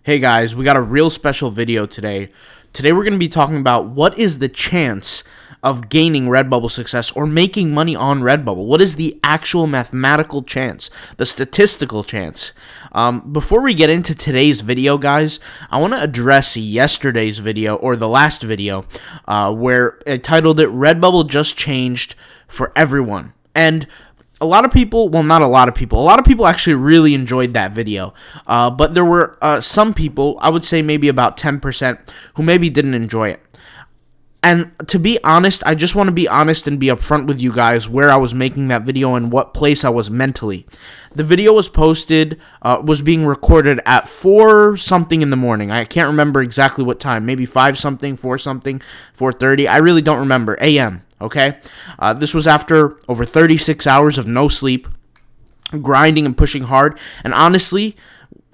Hey guys, we got a real special video today. Today we're going to be talking about what is the chance of gaining Redbubble success or making money on Redbubble. What is the actual mathematical chance, the statistical chance? Before we get into today's video, guys, I want to address yesterday's video, or the last video, where I titled it, Redbubble Just Changed for Everyone. And a lot of people actually really enjoyed that video, but there were some people, I would say maybe about 10%, who maybe didn't enjoy it. And to be honest, I just want to be honest and be upfront with you guys where I was making that video and what place I was mentally. The video was being recorded at 4 something in the morning. I can't remember exactly what time, maybe 5 something, 4 something, 4:30. I really don't remember, a.m., okay? This was after over 36 hours of no sleep, grinding and pushing hard, and honestly,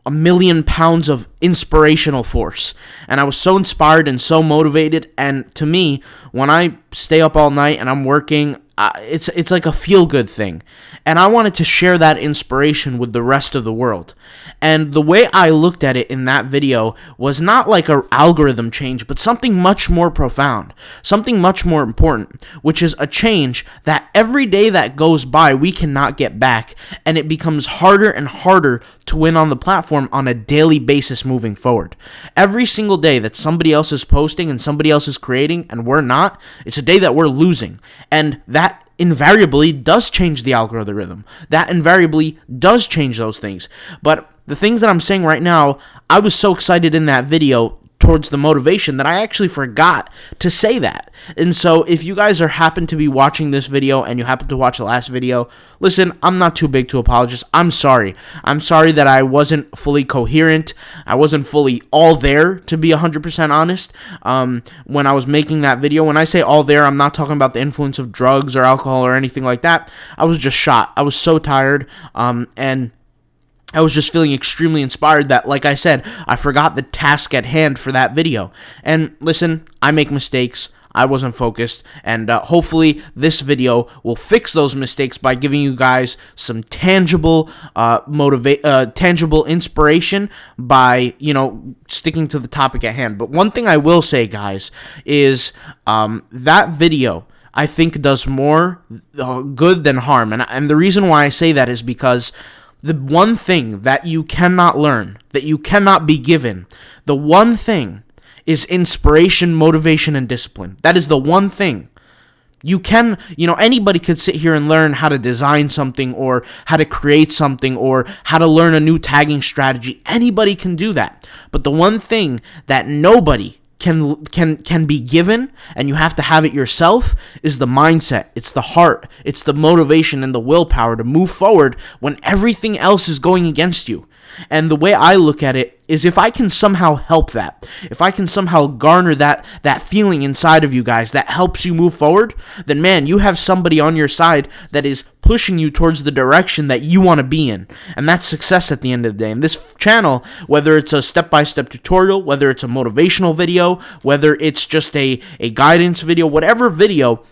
1,000,000 pounds of inspirational force. And I was so inspired and so motivated, and to me, when I stay up all night and I'm working, it's like a feel-good thing. And I wanted to share that inspiration with the rest of the world. And the way I looked at it in that video was not like an algorithm change, but something much more profound, something much more important, which is a change that every day that goes by, we cannot get back, and it becomes harder and harder to win on the platform on a daily basis moving forward. Every single day that somebody else is posting and somebody else is creating and we're not, it's a day that we're losing. And that invariably does change the algorithm. That invariably does change those things. But the things that I'm saying right now, I was so excited in that video towards the motivation that I actually forgot to say that. And so if you guys happen to be watching this video and you happen to watch the last video, listen, I'm not too big to apologize. I'm sorry. I'm sorry that I wasn't fully coherent. I wasn't fully all there, to be 100% honest, when I was making that video. When I say all there, I'm not talking about the influence of drugs or alcohol or anything like that. I was just shot. I was so tired, and I was just feeling extremely inspired that, like I said, I forgot the task at hand for that video. And listen, I make mistakes. I wasn't focused, and hopefully this video will fix those mistakes by giving you guys some tangible tangible inspiration by, sticking to the topic at hand. But one thing I will say, guys, is that video, I think, does more good than harm. And the reason why I say that is because the one thing that you cannot learn, that you cannot be given, the one thing is inspiration, motivation, and discipline. That is the one thing. You can, anybody could sit here and learn how to design something or how to create something or how to learn a new tagging strategy. Anybody can do that. But the one thing that nobody can be given, and you have to have it yourself, is the mindset. It's the heart. It's the motivation and the willpower to move forward when everything else is going against you. And the way I look at it is, if I can somehow help that, if I can somehow garner that feeling inside of you guys that helps you move forward, then man, you have somebody on your side that is pushing you towards the direction that you want to be in. And that's success at the end of the day. And this channel, whether it's a step-by-step tutorial, whether it's a motivational video, whether it's just a guidance video, whatever video,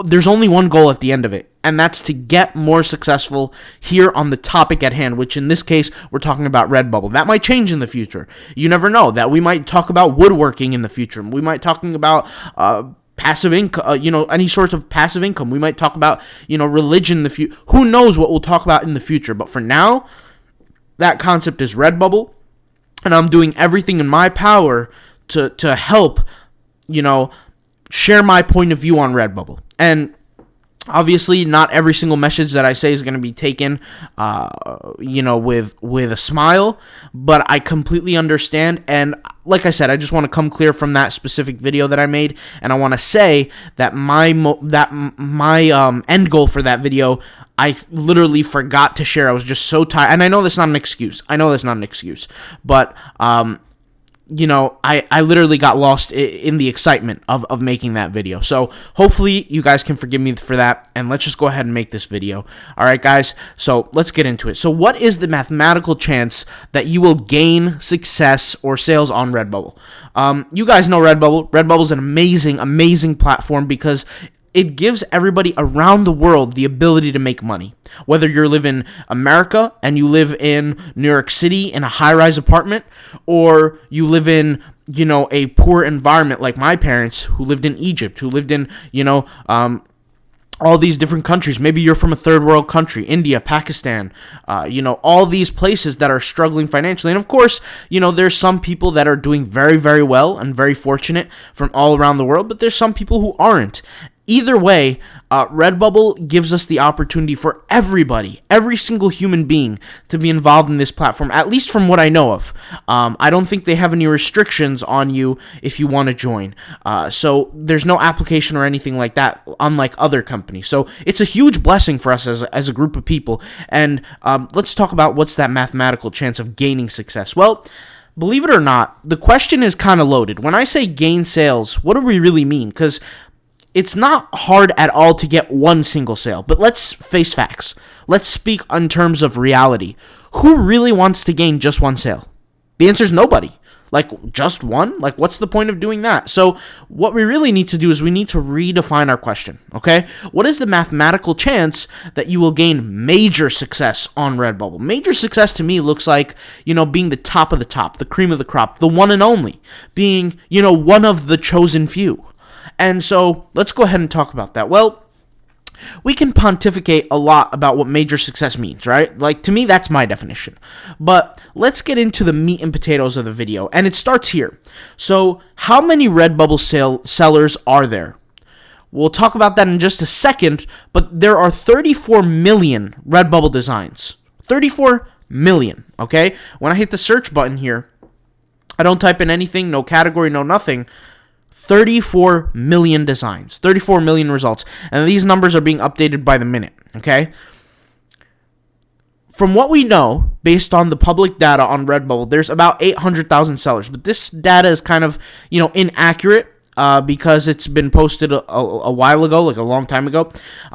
there's only one goal at the end of it. And that's to get more successful here on the topic at hand, which in this case, we're talking about Redbubble. That might change in the future. You never know. That we might talk about woodworking in the future. We might talking about passive income, any sorts of passive income. We might talk about, religion in the future. Who knows what we'll talk about in the future. But for now, that concept is Redbubble. And I'm doing everything in my power to help, share my point of view on Redbubble. And obviously, not every single message that I say is going to be taken, with a smile, but I completely understand. And like I said, I just want to come clear from that specific video that I made, and I want to say that my end goal for that video, I literally forgot to share. I was just so tired, and I know that's not an excuse. But I literally got lost in the excitement of making that video. So hopefully you guys can forgive me for that, and let's just go ahead and make this video. All right, guys, so let's get into it. So what is the mathematical chance that you will gain success or sales on Redbubble? You guys know Redbubble. Redbubble is an amazing platform because it gives everybody around the world the ability to make money. Whether you live in America and you live in New York City in a high-rise apartment, or you live in, a poor environment like my parents who lived in Egypt, who lived in, all these different countries. Maybe you're from a third world country, India, Pakistan, all these places that are struggling financially. And of course, there's some people that are doing very, very well and very fortunate from all around the world, but there's some people who aren't. Either way, Redbubble gives us the opportunity for everybody, every single human being, to be involved in this platform, at least from what I know of. I don't think they have any restrictions on you if you want to join. So there's no application or anything like that, unlike other companies. So it's a huge blessing for us as a group of people. And let's talk about what's that mathematical chance of gaining success. Well, believe it or not, the question is kind of loaded. When I say gain sales, what do we really mean? Because it's not hard at all to get one single sale, but let's face facts. Let's speak in terms of reality. Who really wants to gain just one sale? The answer is nobody. Like, just one? Like, what's the point of doing that? So what we really need to do is we need to redefine our question, okay? What is the mathematical chance that you will gain major success on Redbubble? Major success to me looks like, being the top of the top, the cream of the crop, the one and only, being, one of the chosen few. And so let's go ahead and talk about that. Well, we can pontificate a lot about what major success means, right? Like, to me, that's my definition. But let's get into the meat and potatoes of the video, and it starts here. So how many Redbubble sellers are there? We'll talk about that in just a second, but there are 34 million Redbubble designs. 34 million, okay? When I hit the search button here, I don't type in anything, no category, no nothing. 34 million designs, 34 million results, and these numbers are being updated by the minute, okay? From what we know, based on the public data on Redbubble, there's about 800,000 sellers, but this data is kind of, inaccurate because it's been posted a while ago, like a long time ago.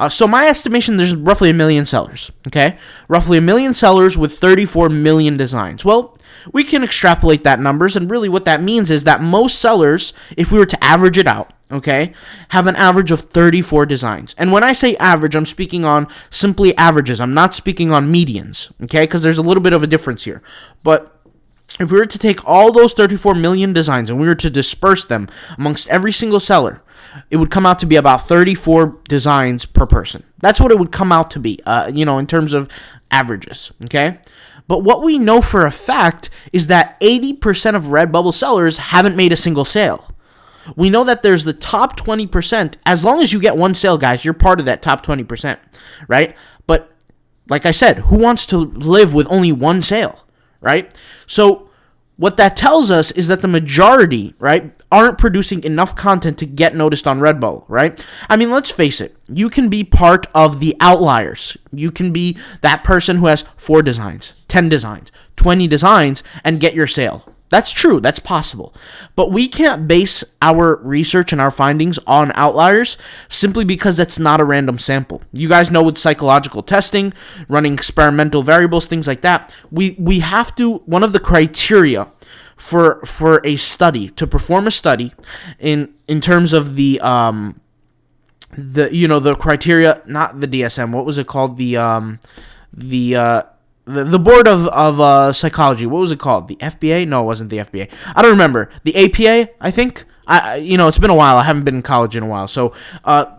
So my estimation, there's roughly 1 million sellers, okay? Roughly 1 million sellers with 34 million designs. Well, we can extrapolate that numbers, and really what that means is that most sellers, if we were to average it out, okay, have an average of 34 designs. And when I say average, I'm speaking on simply averages. I'm not speaking on medians, okay, because there's a little bit of a difference here. But if we were to take all those 34 million designs and we were to disperse them amongst every single seller, it would come out to be about 34 designs per person. That's what it would come out to be, in terms of averages, okay? But what we know for a fact is that 80% of Redbubble sellers haven't made a single sale. We know that there's the top 20%. As long as you get one sale, guys, you're part of that top 20%, right? But like I said, who wants to live with only one sale, right? So what that tells us is that the majority, right, aren't producing enough content to get noticed on Redbubble, right? I mean, let's face it. You can be part of the outliers. You can be that person who has 4 designs, 10 designs, 20 designs, and get your sale. That's true. That's possible. But we can't base our research and our findings on outliers simply because that's not a random sample. You guys know with psychological testing, running experimental variables, things like that, we have to, one of the criteria for a study, to perform a study in terms of the criteria, not the DSM, what was it called? The board of psychology, what was it called? The FBA? No, it wasn't the FBA. I don't remember. The APA, I think. It's been a while. I haven't been in college in a while. So,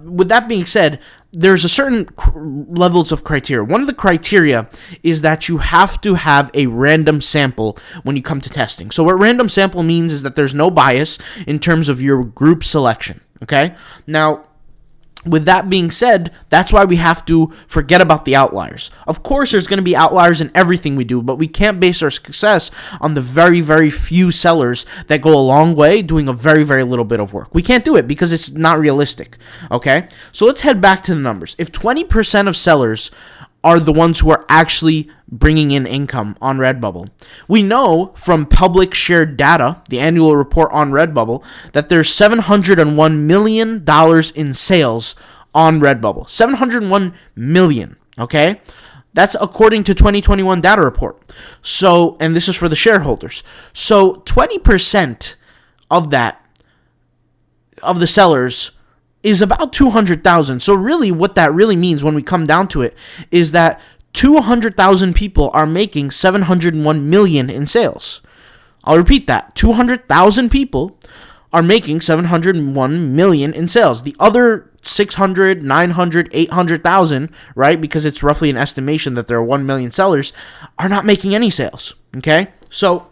with that being said, there's a certain levels of criteria. One of the criteria is that you have to have a random sample when you come to testing. So what random sample means is that there's no bias in terms of your group selection, okay? Now, with that being said, that's why we have to forget about the outliers. Of course, there's going to be outliers in everything we do, but we can't base our success on the very, very few sellers that go a long way doing a very, very little bit of work. We can't do it because it's not realistic, okay? So let's head back to the numbers. If 20% of sellers are the ones who are actually bringing in income on Redbubble, we know from public shared data, the annual report on Redbubble, that there's $701 million in sales on Redbubble. $701 million, okay? That's according to 2021 data report. So, and this is for the shareholders. So 20% of that, of the sellers, is about 200,000. So really what that really means when we come down to it is that 200,000 people are making 701 million in sales. I'll repeat that. 200,000 people are making 701 million in sales. The other 600, 900, 800,000, right? Because it's roughly an estimation that there are 1 million sellers, are not making any sales. Okay? So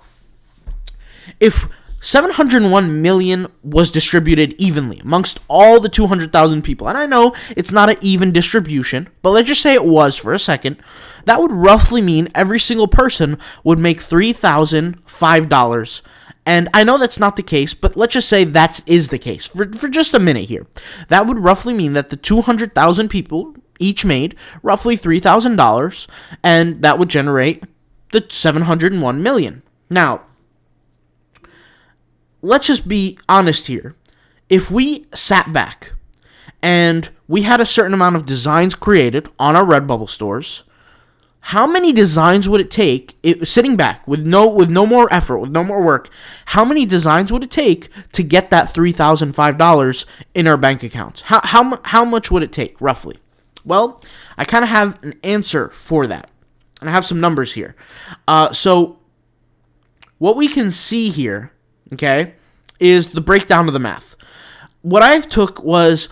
if 701 million was distributed evenly amongst all the 200,000 people, and I know it's not an even distribution, but let's just say it was for a second, that would roughly mean every single person would make $3,005. And I know that's not the case, but let's just say that is the case for just a minute here. That would roughly mean that the 200,000 people each made roughly $3,000, and that would generate the 701 million. Now, let's just be honest here. If we sat back and we had a certain amount of designs created on our Redbubble stores, how many designs would it take, sitting back with no more effort, with no more work, how many designs would it take to get that $3,005 in our bank accounts? How much would it take, roughly? Well, I kind of have an answer for that, and I have some numbers here. So what we can see here, okay, is the breakdown of the math. What I've took was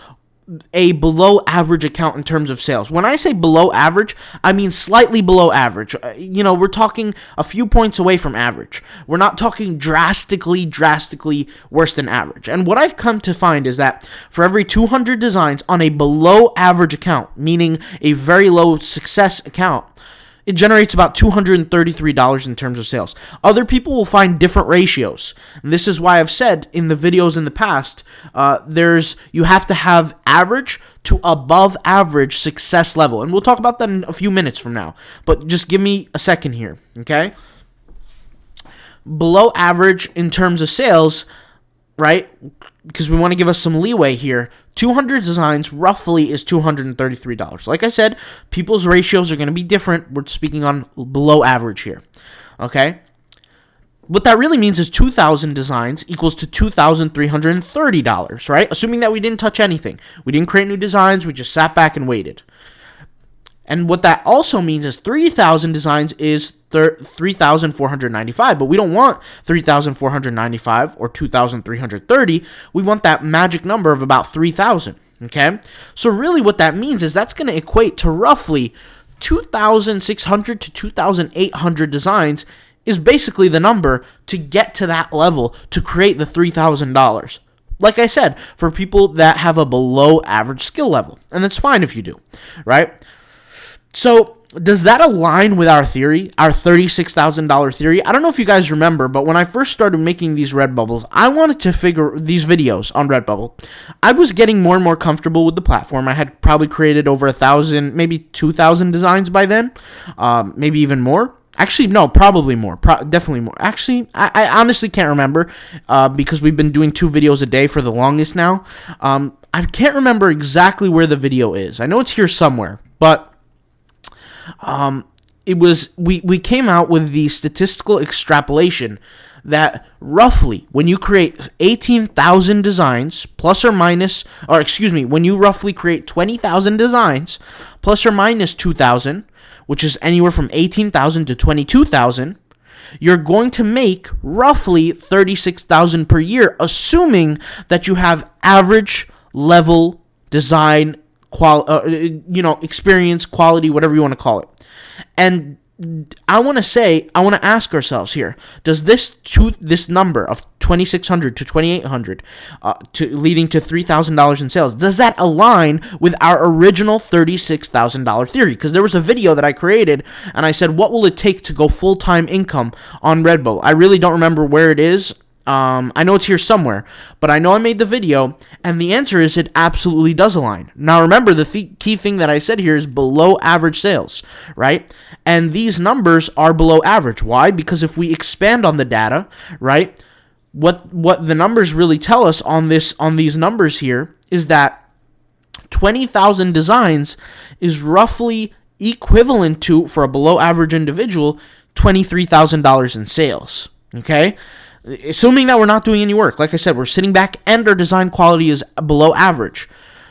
a below average account in terms of sales. When I say below average, I mean slightly below average. We're talking a few points away from average. We're not talking drastically worse than average. And what I've come to find is that for every 200 designs on a below average account, meaning a very low success account, it generates about $233 in terms of sales. Other people will find different ratios. And this is why I've said in the videos in the past, you have to have average to above average success level. And we'll talk about that in a few minutes from now. But just give me a second here, okay? Below average in terms of sales, right? Because we want to give us some leeway here. 200 designs roughly is $233. Like I said, people's ratios are going to be different. We're speaking on below average here. Okay? What that really means is 2,000 designs equals to $2,330, right? Assuming that we didn't touch anything. We didn't create new designs. We just sat back and waited. And what that also means is 3,000 designs is $3,495, but we don't want $3,495 or $2,330. We want that magic number of about 3,000, okay? So really what that means is that's going to equate to roughly 2,600 to 2,800 designs is basically the number to get to that level to create the $3,000. Like I said, for people that have a below average skill level, and that's fine if you do, right? So does that align with our theory, our $36,000 theory? I don't know if you guys remember, but when I first started making these Redbubbles, I wanted to figure these videos on Redbubble. I was getting more and more comfortable with the platform. I had probably created over 1,000, maybe 2,000 designs by then, maybe even more. Actually, no, probably more. Definitely more. Actually, I honestly can't remember because we've been doing 2 videos a day for the longest now. I can't remember exactly where the video is. I know it's here somewhere, but we came out with the statistical extrapolation that roughly when you create 18,000 designs when you roughly create 20,000 designs plus or minus 2,000, which is anywhere from 18,000 to 22,000, you're going to make roughly 36,000 per year, assuming that you have average level design experience, quality, whatever you want to call it. And I want to ask ourselves here, does this number of 2,600 to 2,800 leading to $3,000 in sales, does that align with our original $36,000 theory? Because there was a video that I created, and I said, what will it take to go full-time income on Redbubble? I really don't remember where it is. I know it's here somewhere, but I know I made the video, and the answer is it absolutely does align. Now remember, the key thing that I said here is below average sales, right? And these numbers are below average. Why? Because if we expand on the data, right, what the numbers really tell us on these numbers here is that 20,000 designs is roughly equivalent to, for a below average individual, $23,000 in sales, okay? Assuming that we're not doing any work. Like I said, we're sitting back and our design quality is below average.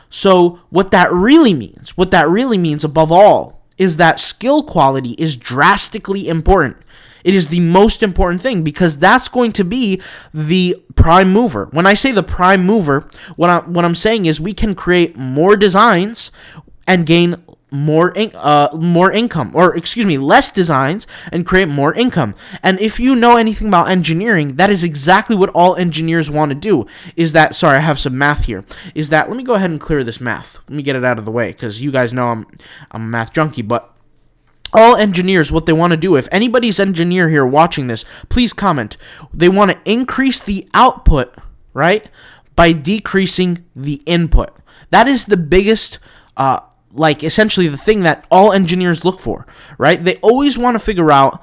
So what that really means above all, is that skill quality is drastically important. It is the most important thing because that's going to be the prime mover. When I say the prime mover, what I'm saying is we can create more designs and gain more income, or less designs and create more income. And if you know anything about engineering, that is exactly what all engineers want to do. Sorry, I have some math here. Let me go ahead and clear this math. Let me get it out of the way because you guys know I'm a math junkie, but all engineers, what they want to do, if anybody's engineer here watching this, please comment. They want to increase the output, right, by decreasing the input. That is the biggest essentially the thing that all engineers look for, right? They always want to figure out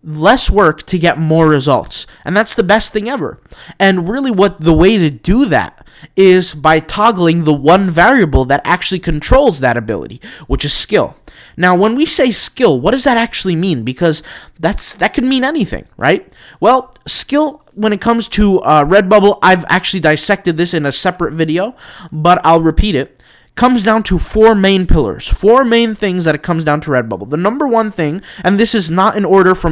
less work to get more results. And that's the best thing ever. And really the way to do that is by toggling the one variable that actually controls that ability, which is skill. Now, when we say skill, what does that actually mean? Because that could mean anything, right? Well, skill, when it comes to Redbubble, I've actually dissected this in a separate video, but I'll repeat it. Comes down to four main pillars, four main things that it comes down to Redbubble. The number one thing, and this is not in order from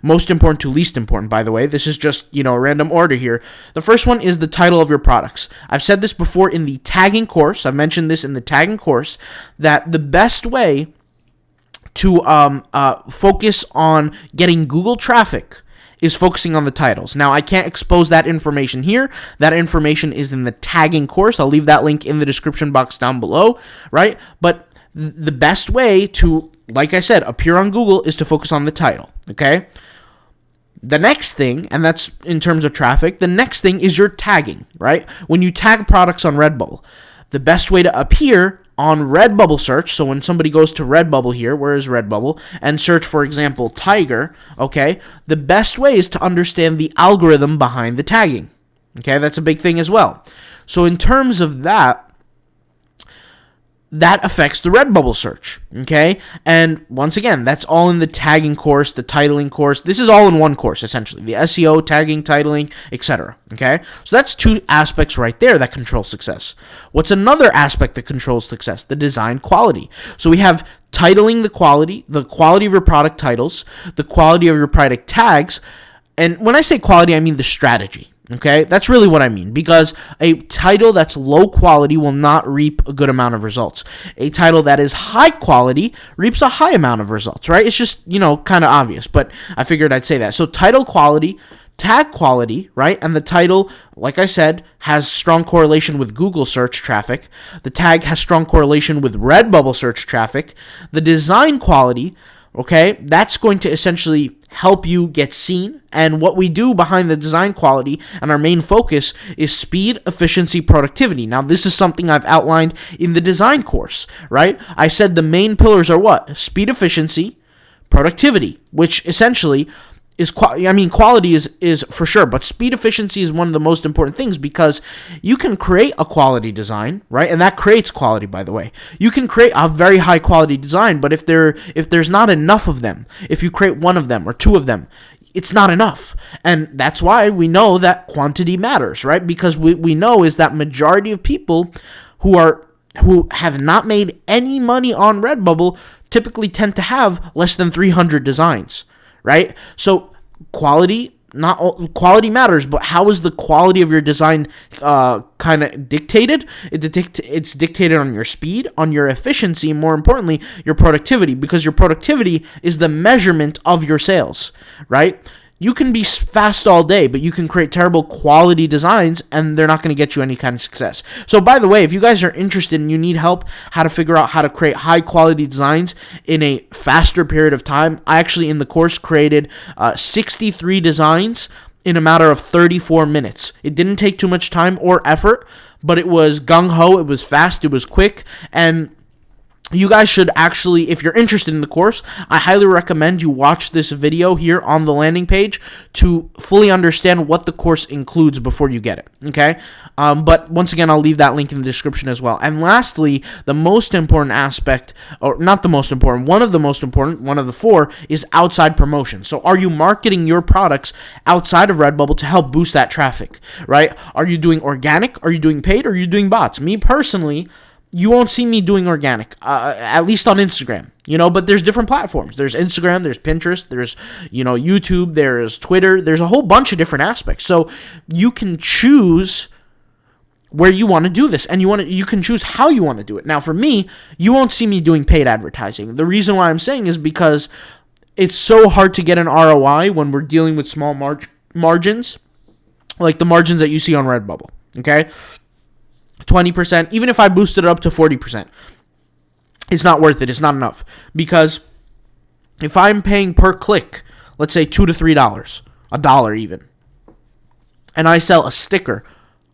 most important to least important, by the way. This is just, a random order here. The first one is the title of your products. I've said this before in the tagging course. I've mentioned this in the tagging course, that the best way to focus on getting Google traffic is focusing on the titles. Now, I can't expose that information here. That information is in the tagging course. I'll leave that link in the description box down below, right? But the best way to, like I said, appear on Google is to focus on the title, okay? The next thing, and that's in terms of traffic, the next thing is your tagging, right? When you tag products on Redbubble, the best way to appear on Redbubble search, so when somebody goes to Redbubble here, where is Redbubble, and search, for example, tiger, okay, the best way is to understand the algorithm behind the tagging, okay, that's a big thing as well. So in terms of that affects the Redbubble search, okay? And once again, that's all in the tagging course, the titling course. This is all in one course, essentially. The SEO, tagging, titling, etc., okay? So that's two aspects right there that control success. What's another aspect that controls success? The design quality. So we have titling, the quality of your product titles, the quality of your product tags, and when I say quality, I mean the strategy. Okay, that's really what I mean, because a title that's low quality will not reap a good amount of results. A title that is high quality reaps a high amount of results, right? It's just, kind of obvious, but I figured I'd say that. So title quality, tag quality, right? And the title, like I said, has strong correlation with Google search traffic. The tag has strong correlation with Redbubble search traffic. The design quality, okay, that's going to essentially help you get seen. And what we do behind the design quality and our main focus is speed, efficiency, productivity. Now, this is something I've outlined in the design course, right? I said the main pillars are what? Speed, efficiency, productivity, which essentially is quality is for sure, but speed efficiency is one of the most important things, because you can create a quality design, right? And that creates quality, by the way. You can create a very high quality design, but if there's not enough of them, if you create one of them or two of them, it's not enough. And that's why we know that quantity matters, right? Because we know is that majority of people who have not made any money on Redbubble typically tend to have less than 300 designs, right? So quality matters, but how is the quality of your design kind of dictated? It's dictated on your speed, on your efficiency, and more importantly, your productivity, because your productivity is the measurement of your sales, right? You can be fast all day, but you can create terrible quality designs, and they're not going to get you any kind of success. So, by the way, if you guys are interested and you need help how to figure out how to create high-quality designs in a faster period of time, I actually, in the course, created 63 designs in a matter of 34 minutes. It didn't take too much time or effort, but it was gung-ho, it was fast, it was quick, and you guys should actually, if you're interested in the course, I highly recommend you watch this video here on the landing page to fully understand what the course includes before you get it, okay? But once again, I'll leave that link in the description as well. And lastly, the most important aspect, or not the most important, one of the most important, one of the four, is outside promotion. So are you marketing your products outside of Redbubble to help boost that traffic, right? Are you doing organic? Are you doing paid? Or are you doing bots? Me personally, you won't see me doing organic, at least on Instagram, but there's different platforms. There's Instagram, there's Pinterest, there's, YouTube, there's Twitter, there's a whole bunch of different aspects. So you can choose where you want to do this, and you can choose how you want to do it. Now, for me, you won't see me doing paid advertising. The reason why I'm saying is because it's so hard to get an ROI when we're dealing with small margins, like the margins that you see on Redbubble, okay? 20%, even if I boosted it up to 40%, it's not worth it. It's not enough. Because if I'm paying per click, let's say $2 to $3, $1 even, and I sell a sticker,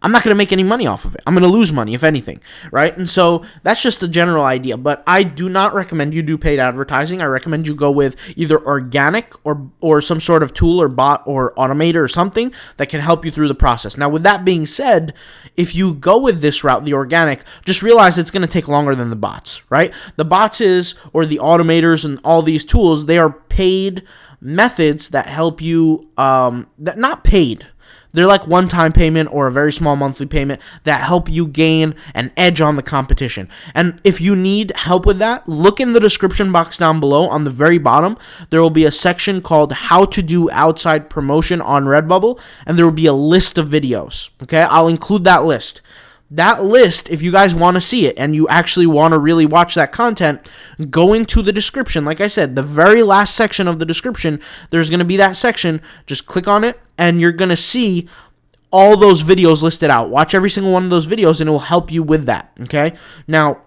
I'm not going to make any money off of it. I'm going to lose money, if anything, right? And so that's just a general idea. But I do not recommend you do paid advertising. I recommend you go with either organic or some sort of tool or bot or automator or something that can help you through the process. Now, with that being said, if you go with this route, the organic, just realize it's going to take longer than the bots, right? The bots or the automators and all these tools, they are paid methods that help you, not paid. They're like one-time payment or a very small monthly payment that help you gain an edge on the competition. And if you need help with that, look in the description box down below. On the very bottom, there will be a section called How to Do Outside Promotion on Redbubble, and there will be a list of videos. Okay, I'll include that list. That list, if you guys want to see it and you actually want to really watch that content, go into the description. Like I said, the very last section of the description, there's going to be that section. Just click on it and you're going to see all those videos listed out. Watch every single one of those videos and it will help you with that, okay? Now,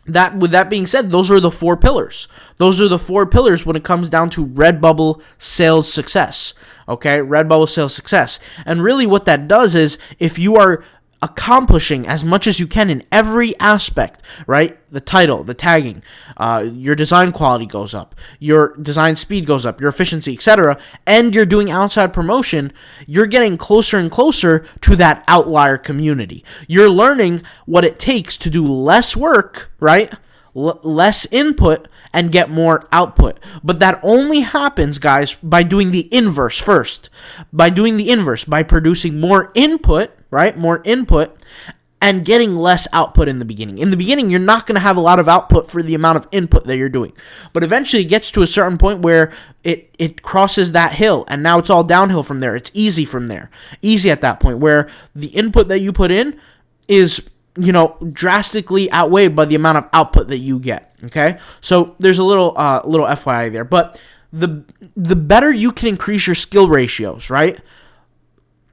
with that being said, those are the four pillars. Those are the four pillars when it comes down to Redbubble sales success, okay? Redbubble sales success. And really what that does is if you are accomplishing as much as you can in every aspect, right? The title, the tagging, your design quality goes up, your design speed goes up, your efficiency, etc., and you're doing outside promotion, you're getting closer and closer to that outlier community. You're learning what it takes to do less work, right? Less input and get more output. But that only happens, guys, by doing the inverse first. By doing the inverse, by producing more input, right? More input and getting less output in the beginning. In the beginning, you're not going to have a lot of output for the amount of input that you're doing. But eventually it gets to a certain point where it crosses that hill and now it's all downhill from there. It's easy from there. Easy at that point where the input that you put in is drastically outweighed by the amount of output that you get, okay? So there's a little FYI there, but the better you can increase your skill ratios, right?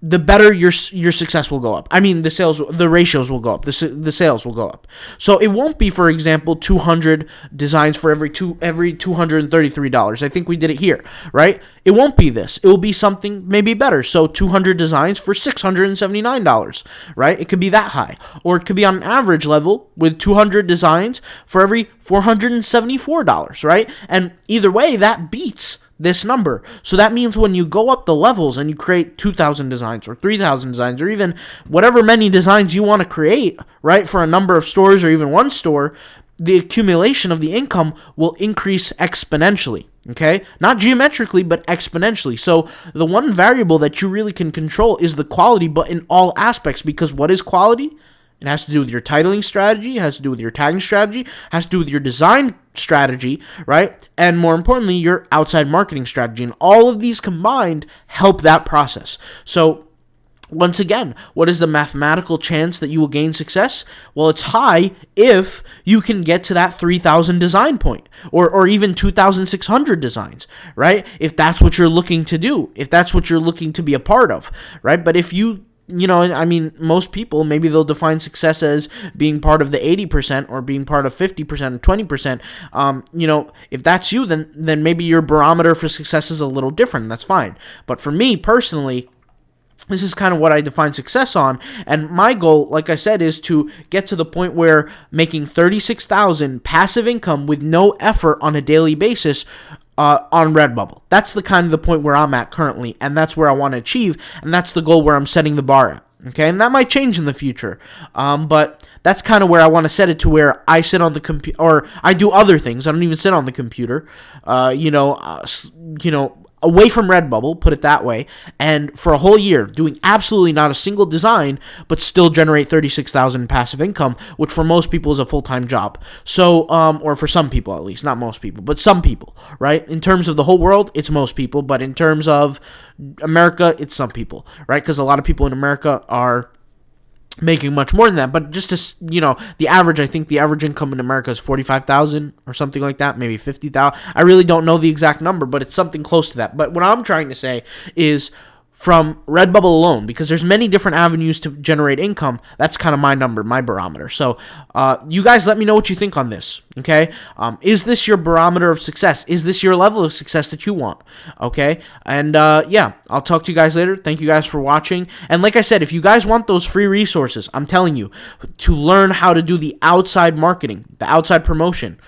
The better your success will go up. I mean, the ratios will go up. The sales will go up. So it won't be, for example, 200 designs for every $233. I think we did it here, right? It won't be this. It will be something maybe better. So 200 designs for $679, right? It could be that high. Or it could be on an average level with 200 designs for every $474, right? And either way, that beats this number. So that means when you go up the levels and you create 2,000 designs or 3,000 designs or even whatever many designs you want to create, right, for a number of stores or even one store, the accumulation of the income will increase exponentially, okay? Not geometrically, but exponentially. So the one variable that you really can control is the quality, but in all aspects, because what is quality? It has to do with your titling strategy, it has to do with your tagging strategy, it has to do with your design strategy, right? And more importantly, your outside marketing strategy. And all of these combined help that process. So once again, what is the mathematical chance that you will gain success? Well, it's high if you can get to that 3,000 design point or even 2,600 designs, right? If that's what you're looking to do, if that's what you're looking to be a part of, right? But if most people, maybe they'll define success as being part of the 80% or being part of 50% or 20%. If that's you, then maybe your barometer for success is a little different. That's fine. But for me personally, this is kind of what I define success on. And my goal, like I said, is to get to the point where making $36,000 passive income with no effort on a daily basis on Redbubble. That's the kind of the point where I'm at currently, and that's where I want to achieve, and that's the goal where I'm setting the bar at. Okay, and that might change in the future, but that's kind of where I want to set it to, where I sit on the computer, or I do other things. I don't even sit on the computer, away from Redbubble, put it that way, and for a whole year, doing absolutely not a single design, but still generate $36,000 in passive income, which for most people is a full-time job. So, or for some people at least, not most people, but some people, right? In terms of the whole world, it's most people, but in terms of America, it's some people, right? Because a lot of people in America are making much more than that. But just to, the average, I think the average income in America is $45,000 or something like that, maybe $50,000. I really don't know the exact number, but it's something close to that. But what I'm trying to say is, from Redbubble alone, because there's many different avenues to generate income, that's kind of my number, my barometer. So you guys let me know what you think on this, okay? Is this your barometer of success? Is this your level of success that you want, okay? And yeah, I'll talk to you guys later. Thank you guys for watching. And like I said, if you guys want those free resources, I'm telling you, to learn how to do the outside marketing, the outside promotion,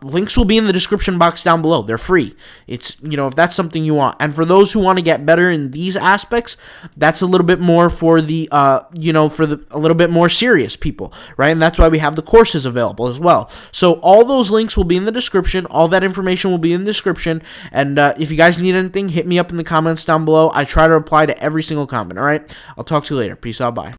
links will be in the description box down below. They're free. It's, if that's something you want. And for those who want to get better in these aspects, that's a little bit more for the, a little bit more serious people, right? And that's why we have the courses available as well. So all those links will be in the description. All that information will be in the description. And if you guys need anything, hit me up in the comments down below. I try to reply to every single comment, all right? I'll talk to you later. Peace out. Bye.